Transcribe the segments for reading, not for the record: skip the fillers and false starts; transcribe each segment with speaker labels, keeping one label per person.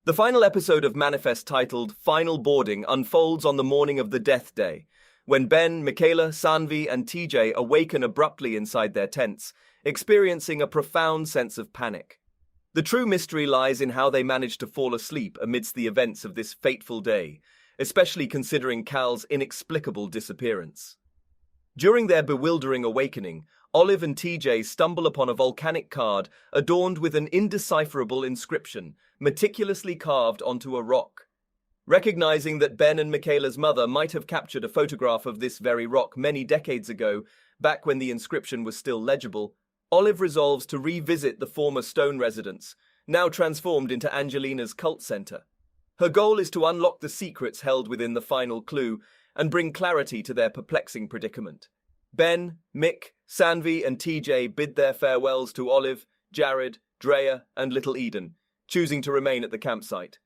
Speaker 1: The final episode of Manifest, titled Final Boarding, unfolds on the morning of the death day, when Ben, Michaela, Sanvi, and TJ awaken abruptly inside their tents, experiencing a profound sense of panic. The true mystery lies in how they managed to fall asleep amidst the events of this fateful day, especially considering Cal's inexplicable disappearance. During their bewildering awakening, Olive and TJ stumble upon a volcanic card adorned with an indecipherable inscription, meticulously carved onto a rock. Recognizing that Ben and Michaela's mother might have captured a photograph of this very rock many decades ago, back when the inscription was still legible, Olive resolves to revisit the former stone residence, now transformed into Angelina's cult center. Her goal is to unlock the secrets held within the final clue and bring clarity to their perplexing predicament. Ben, Mick, Sanvi, and TJ bid their farewells to Olive, Jared, Drea, and Little Eden, choosing to remain at the campsite.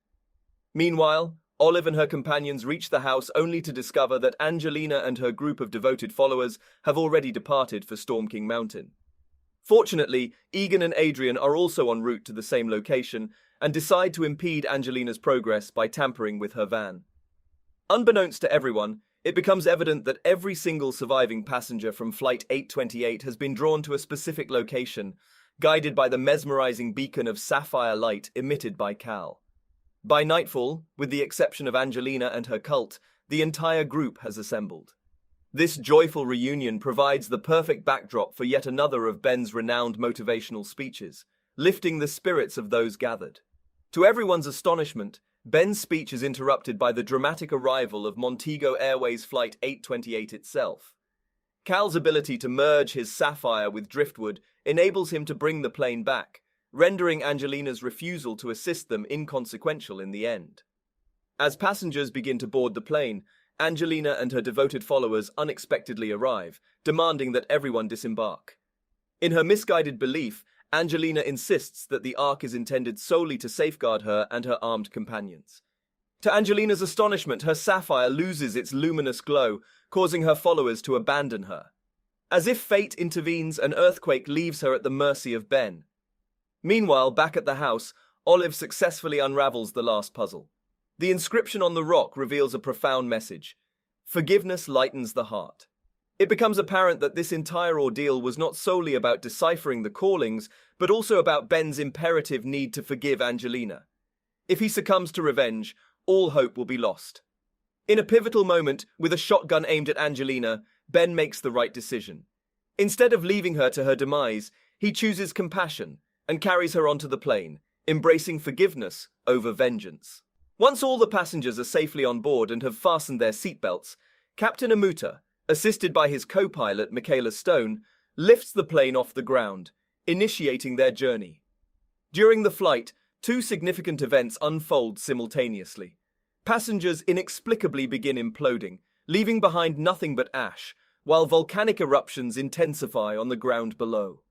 Speaker 1: Meanwhile, Olive and her companions reach the house only to discover that Angelina and her group of devoted followers have already departed for Storm King Mountain. Fortunately, Egan and Adrian are also en route to the same location and decide to impede Angelina's progress by tampering with her van. Unbeknownst to everyone, it becomes evident that every single surviving passenger from Flight 828 has been drawn to a specific location, guided by the mesmerizing beacon of sapphire light emitted by Cal. By nightfall, with the exception of Angelina and her cult, the entire group has assembled. This joyful reunion provides the perfect backdrop for yet another of Ben's renowned motivational speeches, lifting the spirits of those gathered. To everyone's astonishment, Ben's speech is interrupted by the dramatic arrival of Montego Airways Flight 828 itself. Cal's ability to merge his sapphire with driftwood enables him to bring the plane back, rendering Angelina's refusal to assist them inconsequential in the end. As passengers begin to board the plane, Angelina and her devoted followers unexpectedly arrive, demanding that everyone disembark. In her misguided belief, Angelina insists that the Ark is intended solely to safeguard her and her armed companions. To Angelina's astonishment, her sapphire loses its luminous glow, causing her followers to abandon her. As if fate intervenes, an earthquake leaves her at the mercy of Ben. Meanwhile, back at the house, Olive successfully unravels the last puzzle. The inscription on the rock reveals a profound message: forgiveness lightens the heart. It becomes apparent that this entire ordeal was not solely about deciphering the callings, but also about Ben's imperative need to forgive Angelina. If he succumbs to revenge, all hope will be lost. In a pivotal moment, with a shotgun aimed at Angelina, Ben makes the right decision. Instead of leaving her to her demise, he chooses compassion and carries her onto the plane, embracing forgiveness over vengeance. Once all the passengers are safely on board and have fastened their seatbelts, Captain Amuta, assisted by his co-pilot Michaela Stone, lifts the plane off the ground, initiating their journey. During the flight, two significant events unfold simultaneously. Passengers inexplicably begin imploding, leaving behind nothing but ash, while volcanic eruptions intensify on the ground below.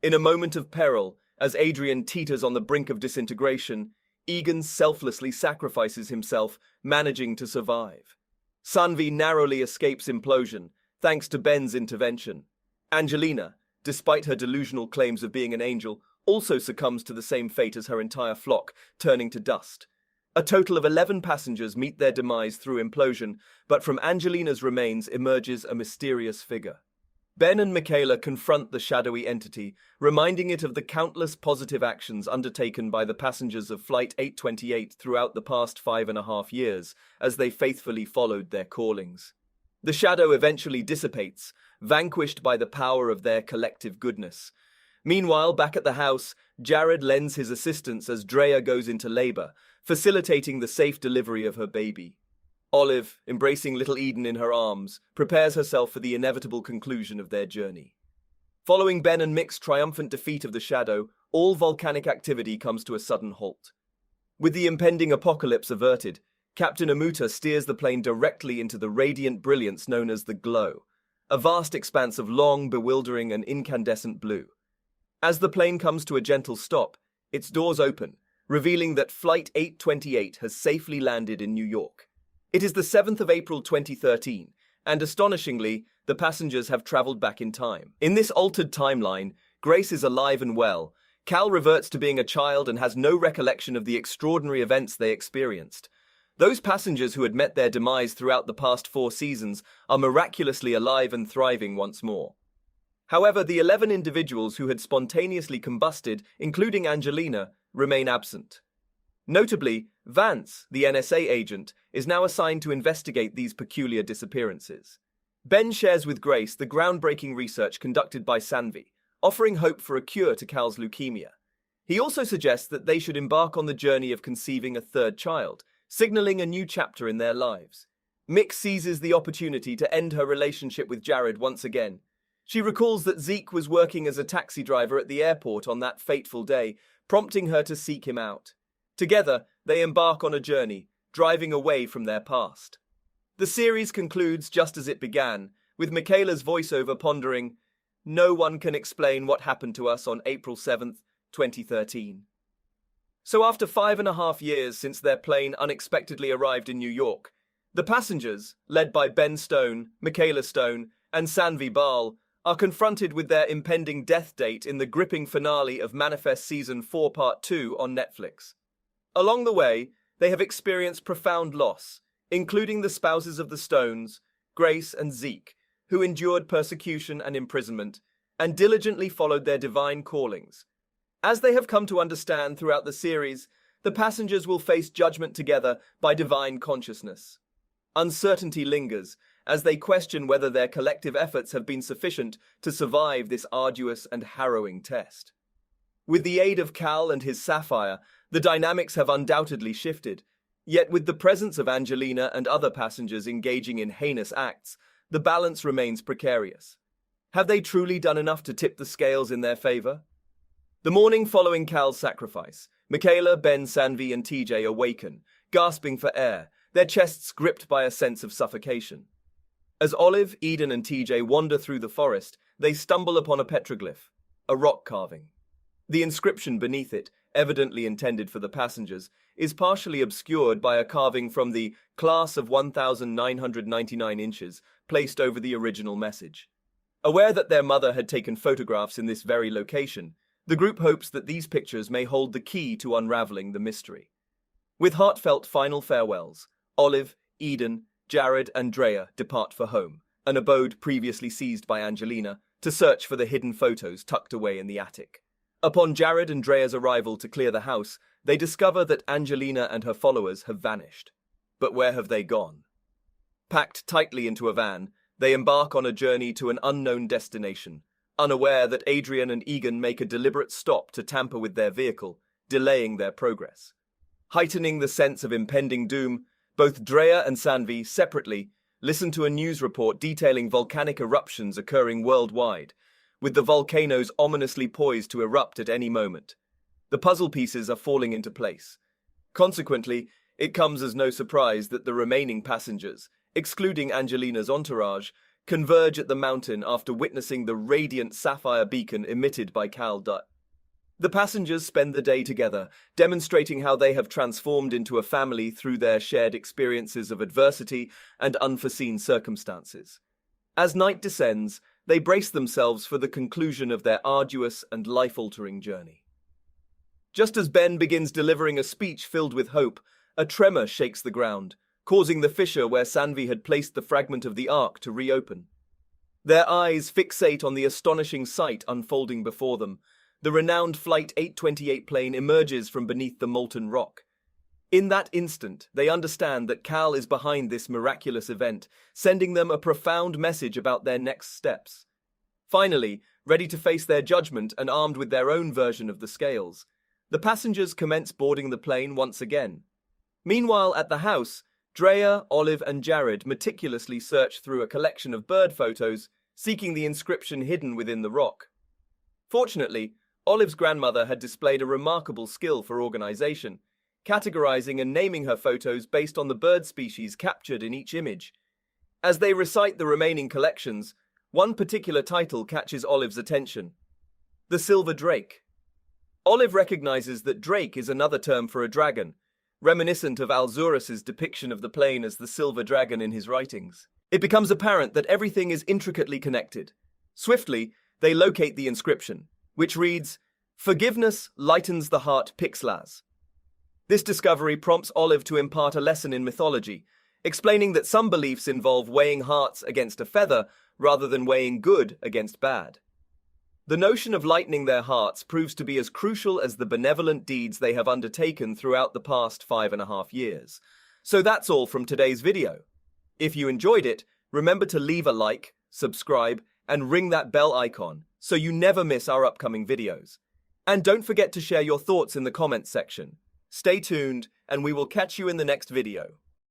Speaker 1: In a moment of peril, as Adrian teeters on the brink of disintegration, Egan selflessly sacrifices himself, managing to survive. Sanvi narrowly escapes implosion, thanks to Ben's intervention. Angelina, despite her delusional claims of being an angel, also succumbs to the same fate as her entire flock, turning to dust. A total of 11 passengers meet their demise through implosion, but from Angelina's remains emerges a mysterious figure. Ben and Michaela confront the shadowy entity, reminding it of the countless positive actions undertaken by the passengers of Flight 828 throughout the past 5.5 years, as they faithfully followed their callings. The shadow eventually dissipates, vanquished by the power of their collective goodness. Meanwhile, back at the house, Jared lends his assistance as Drea goes into labor, facilitating the safe delivery of her baby. Olive, embracing little Eden in her arms, prepares herself for the inevitable conclusion of their journey. Following Ben and Mick's triumphant defeat of the shadow, all volcanic activity comes to a sudden halt. With the impending apocalypse averted, Captain Amuta steers the plane directly into the radiant brilliance known as the Glow, a vast expanse of long, bewildering, and incandescent blue. As the plane comes to a gentle stop, its doors open, revealing that Flight 828 has safely landed in New York. It is the 7th of April 2013, and astonishingly, the passengers have traveled back in time. In this altered timeline, Grace is alive and well, Cal reverts to being a child and has no recollection of the extraordinary events they experienced. Those passengers who had met their demise throughout the past 4 seasons are miraculously alive and thriving once more. However, the 11 individuals who had spontaneously combusted, including Angelina, remain absent. Notably, Vance, the NSA agent, is now assigned to investigate these peculiar disappearances. Ben shares with Grace the groundbreaking research conducted by Sanvi, offering hope for a cure to Cal's leukemia. He also suggests that they should embark on the journey of conceiving a 3rd child, signaling a new chapter in their lives. Mick seizes the opportunity to end her relationship with Jared once again. She recalls that Zeke was working as a taxi driver at the airport on that fateful day, prompting her to seek him out. Together, they embark on a journey, driving away from their past. The series concludes just as it began, with Michaela's voiceover pondering, "No one can explain what happened to us on April 7th, 2013. So after 5.5 years since their plane unexpectedly arrived in New York, the passengers, led by Ben Stone, Michaela Stone, and Sanvi Bahl, are confronted with their impending death date in the gripping finale of Manifest Season 4 Part 2 on Netflix. Along the way, they have experienced profound loss, including the spouses of the Stones, Grace and Zeke, who endured persecution and imprisonment, and diligently followed their divine callings. As they have come to understand throughout the series, the passengers will face judgment together by divine consciousness. Uncertainty lingers as they question whether their collective efforts have been sufficient to survive this arduous and harrowing test. With the aid of Cal and his Sapphire, the dynamics have undoubtedly shifted, yet with the presence of Angelina and other passengers engaging in heinous acts, the balance remains precarious. Have they truly done enough to tip the scales in their favor? The morning following Cal's sacrifice, Michaela, Ben, Sanvi, and TJ awaken, gasping for air, their chests gripped by a sense of suffocation. As Olive, Eden, and TJ wander through the forest, they stumble upon a petroglyph, a rock carving. The inscription beneath it, evidently intended for the passengers, is partially obscured by a carving from the class of 1,999 inches placed over the original message. Aware that their mother had taken photographs in this very location, the group hopes that these pictures may hold the key to unraveling the mystery. With heartfelt final farewells, Olive, Eden, Jared, and Drea depart for home, an abode previously seized by Angelina, to search for the hidden photos tucked away in the attic. Upon Jared and Drea's arrival to clear the house, they discover that Angelina and her followers have vanished. But where have they gone? Packed tightly into a van, they embark on a journey to an unknown destination, unaware that Adrian and Egan make a deliberate stop to tamper with their vehicle, delaying their progress. Heightening the sense of impending doom, both Drea and Sanvi, separately, listen to a news report detailing volcanic eruptions occurring worldwide, with the volcanoes ominously poised to erupt at any moment. The puzzle pieces are falling into place. Consequently, it comes as no surprise that the remaining passengers, excluding Angelina's entourage, converge at the mountain after witnessing the radiant sapphire beacon emitted by Cal Dutt. The passengers spend the day together, demonstrating how they have transformed into a family through their shared experiences of adversity and unforeseen circumstances. As night descends, they brace themselves for the conclusion of their arduous and life-altering journey. Just as Ben begins delivering a speech filled with hope, a tremor shakes the ground, causing the fissure where Sanvi had placed the fragment of the ark to reopen. Their eyes fixate on the astonishing sight unfolding before them. The renowned Flight 828 plane emerges from beneath the molten rock. In that instant, they understand that Cal is behind this miraculous event, sending them a profound message about their next steps. Finally, ready to face their judgment and armed with their own version of the scales, the passengers commence boarding the plane once again. Meanwhile, at the house, Drea, Olive, and Jared meticulously search through a collection of bird photos, seeking the inscription hidden within the rock. Fortunately, Olive's grandmother had displayed a remarkable skill for organization, categorizing and naming her photos based on the bird species captured in each image. As they recite the remaining collections, one particular title catches Olive's attention: the Silver Drake. Olive recognizes that drake is another term for a dragon, reminiscent of Alzuras's depiction of the plane as the silver dragon in his writings. It becomes apparent that everything is intricately connected. Swiftly, they locate the inscription, which reads, Forgiveness lightens the heart, Pixlaz. This discovery prompts Olive to impart a lesson in mythology, explaining that some beliefs involve weighing hearts against a feather rather than weighing good against bad. The notion of lightening their hearts proves to be as crucial as the benevolent deeds they have undertaken throughout the past 5.5 years. So that's all from today's video. If you enjoyed it, remember to leave a like, subscribe, and ring that bell icon so you never miss our upcoming videos. And don't forget to share your thoughts in the comments section. Stay tuned, and we will catch you in the next video.